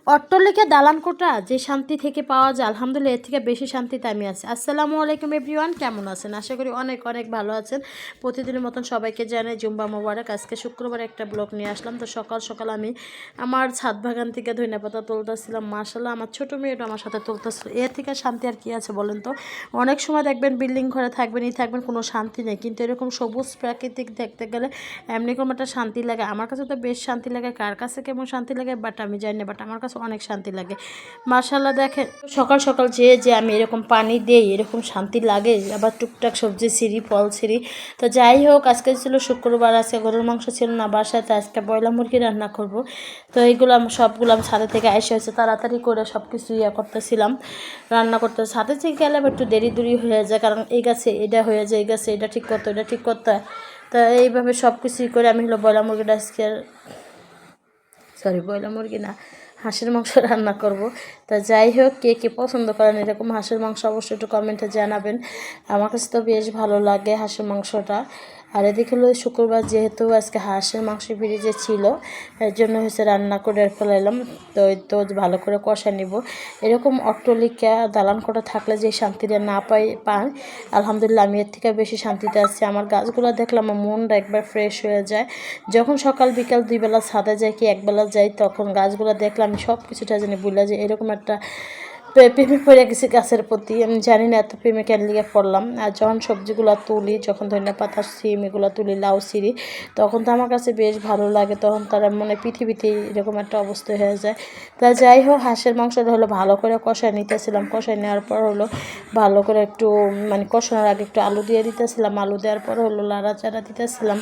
অট্টালিকা দালান কোঠা যে শান্তি থেকে পাওয়া যায়, আলহামদুলিল্লাহ এর থেকে বেশি শান্তিতে আমি আছি। আসসালামু আলাইকুম এভরিওয়ান, কেমন আছেন? আশা করি অনেক অনেক ভালো আছেন। প্রতিদিনের মতন সবাইকে জানাই জুম্বা মোবারক। আজকে শুক্রবার একটা ব্লগ নিয়ে আসলাম। তো সকাল সকাল আমি আমার ছাদ বাগান থেকে ধনেপাতা তুলতেছিলাম। মাশাআল্লাহ আমার ছোটো মেয়েটা আমার সাথে তুলতেছিল। এর থেকে শান্তি আর কি আছে বলেন তো? অনেক সময় দেখবেন বিল্ডিং ঘরে থাকবেন কোনো শান্তি নেই, কিন্তু এরকম সবুজ প্রাকৃতিক দেখতে গেলে এমনি কোনো একটা শান্তি লাগে। আমার কাছে তো বেশ শান্তি লাগে, কার কাছে কেমন শান্তি লাগে বাট আমি জানি না, বাট আমার কাছে অনেক শান্তি লাগে। মাশাআল্লাহ দেখেন সকাল সকাল যে আমি এরকম পানি দেই এরকম শান্তি লাগে। আবার টুকটাক সবজি ছিঁড়ি, ফল ছিঁড়ি। তো যাই হোক, আজকে ছিল শুক্রবার, আজকে গরুর মাংস ছিল না বাসায়, তো আজকে ব্রয়লার মুরগি রান্না করব। তো এইগুলো সবগুলো আমি ছাদে থেকে এসে হয়েছে তাড়াতাড়ি করে সব কিছু করতেছিলাম, রান্না করতে। ছাদে থেকে গেলে একটু দেরি হয়ে যায়, কারণ এই গাছে এটা হয়ে যায়, এই গাছে এটা ঠিক করতে এটা ঠিক করতে। তো এইভাবে সব কিছুই করে আমি ব্রয়লার মুরগিটা আজকে ব্রয়লার মুরগি না, হাঁসের মাংস রান্না করব। তা যাই হোক, কে কে পছন্দ করেন এরকম হাঁসের মাংস অবশ্যই একটু কমেন্টে জানাবেন। আমার কাছে তো বেশ ভালো লাগে হাঁসের মাংসটা। আর এদিকে হলো শুক্রবার, যেহেতু আজকে হাঁসের মাংস ফ্রিজে ছিল, এর জন্য হচ্ছে রান্না করে ফেলাইলাম। তো ভালো করে কষা নিব। এরকম অট্টালিকা দালান কোঠা থাকলে যে শান্তিটা না পাই, আলহামদুলিল্লাহ আমি এর থেকে বেশি শান্তিতে আছি। আমার গাছগুলো দেখলে আমার মনটা একবার ফ্রেশ হয়ে যায়। যখন সকাল বিকাল দুই বেলা ছাদে যাই কি একবেলা যাই, তখন গাছগুলো দেখলে আমি সব কিছুটা জানি ভুলে যাই। এরকম একটা প্রেমে পড়ে গেছি গাছের প্রতি। আমি জানি না এত প্রেমে কেন লিগে পড়লাম। আর যখন সবজিগুলো তুলি, যখন ধনেপাতা সিম এগুলো তুলি, লাউ ছিঁড়ি, তখন তো আমার কাছে বেশ ভালো লাগে। তখন তারা মনে পৃথিবীতে এরকম একটা অবস্থা হয়ে যায়। তা যাই হোক, হাঁসের মাংসটা হলো ভালো করে কষায় নিতেছিলাম। কষায় নেওয়ার পর হলো ভালো করে একটু কষানোর আগে একটু আলু দিয়ে দিতেছিলাম। আলু দেওয়ার পর হলো লাড়াচাড়া দিতেছিলাম।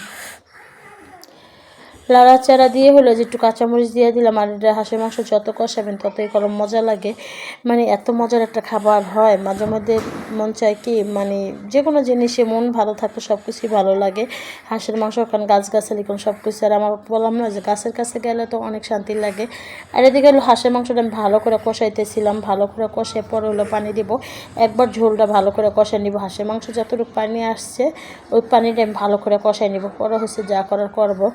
লাড়াচাড়া দিয়ে হলো যে একটু কাঁচামরিচ দিয়ে দিলাম। আর হাঁসের মাংস যত কষাবেন ততই গরম মজা লাগে। এত মজার একটা খাবার হয়, মাঝে মধ্যে মন চায় কি যে কোনো জিনিসে মন ভালো থাকলে সব কিছুই ভালো লাগে। হাঁসের মাংস কারণ গাছগাছালি কোন সব কিছু। আর আমার বললাম না যে গাছের কাছে গেলে তো অনেক শান্তি লাগে। আর এদিকে হলো হাঁসের মাংসটা আমি ভালো করে কষাইতেছিলাম। ভালো করে কষাই পরে হলো পানি দিব। একবার ঝোলটা ভালো করে কষাই নিব। হাঁসের মাংস যতটুকু পানি আসছে ওই পানিটা আমি ভালো করে কষাই নিব। পরে হচ্ছে যা করার করবো।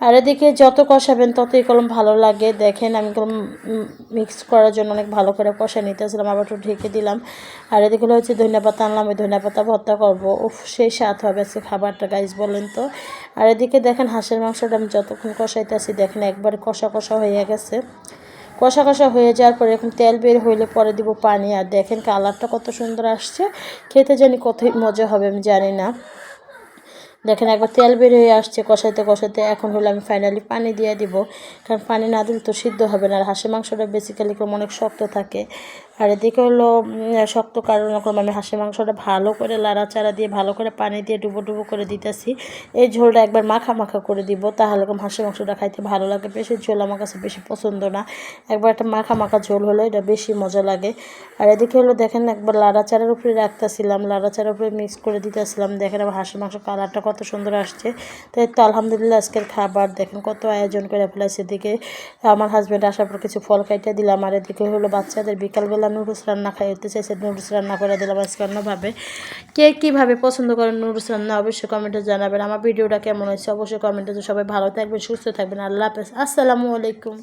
আর এদিকে যত কষাবেন ততই কলম ভালো লাগে। দেখেন আমি কলম মিক্স করার জন্য অনেক ভালো করে কষা নিতেছিলাম, আবার একটু ঢেকে দিলাম। আর এদিকে হচ্ছে ধনেপাতা আনলাম, ওই ধনেপাতা ভর্তা করবো। সেই স্বাদ হবে আজকে খাবারটা, গাইজ বলেন তো। আর এদিকে দেখেন হাঁসের মাংসটা আমি যতক্ষণ কষাইতেছি দেখেন একবার কষা কষা হয়ে গেছে। কষা কষা হয়ে যাওয়ার পরে এখন তেল বের হইলে পরে দিব পানি। আর দেখেন কালারটা কত সুন্দর আসছে, খেতে জানি কতই মজা হবে আমি জানি না। দেখেন একবার তেল বের হয়ে আসছে কষাইতে কষাইতে। এখন হলো আমি ফাইনালি পানি দিয়ে দিব, কারণ পানি না দিলে তো সিদ্ধ হবে না। আর হাঁসের মাংসটা বেসিক্যালি অনেক শক্ত থাকে। আর এদিকে হলো শক্ত কারণে আমি হাঁসের মাংসটা ভালো করে লাড়াচাড়া দিয়ে ভালো করে পানি দিয়ে ডুবো ডুবো করে দিতেছি। এই ঝোলটা একবার মাখা মাখা করে দিব, তাহলে হাঁসের মাংসটা খাইতে ভালো লাগে। বেশি ঝোল আমার কাছে বেশি পছন্দ না, একবার একটা মাখা মাখা ঝোল হলো এটা বেশি মজা লাগে। আর এদিকে হলো দেখেন একবার লাড়াচাড়ার উপরে রাখতেছিলাম, লাড়াচাড়ার উপরে মিক্স করে দিতেছিলাম। দেখেন আমার হাঁসের মাংস কালারটা কত সুন্দর আসছে। তাই তো আলহামদুলিল্লাহ আজকের খাবার দেখেন কত আয়োজন করে ফেলেছে। এদিকে আমার হাজব্যান্ড আসার পর কিছু ফল কাইটা দিলাম। আর এদিকে হলো বাচ্চাদের বিকালবেলা নুডলস রান্না খাইতে চাইছে, নুডলস রান্না করে দিলাম আজকে অন্যভাবে। কে কীভাবে পছন্দ করেন নুডলস রান্না অবশ্যই কমেন্টে জানাবেন। আমার ভিডিওটা কেমন হয়েছে অবশ্যই কমেন্টে। সবাই ভালো থাকবেন, সুস্থ থাকবেন। আল্লাহ হাফেজ, আসসালামু আলাইকুম।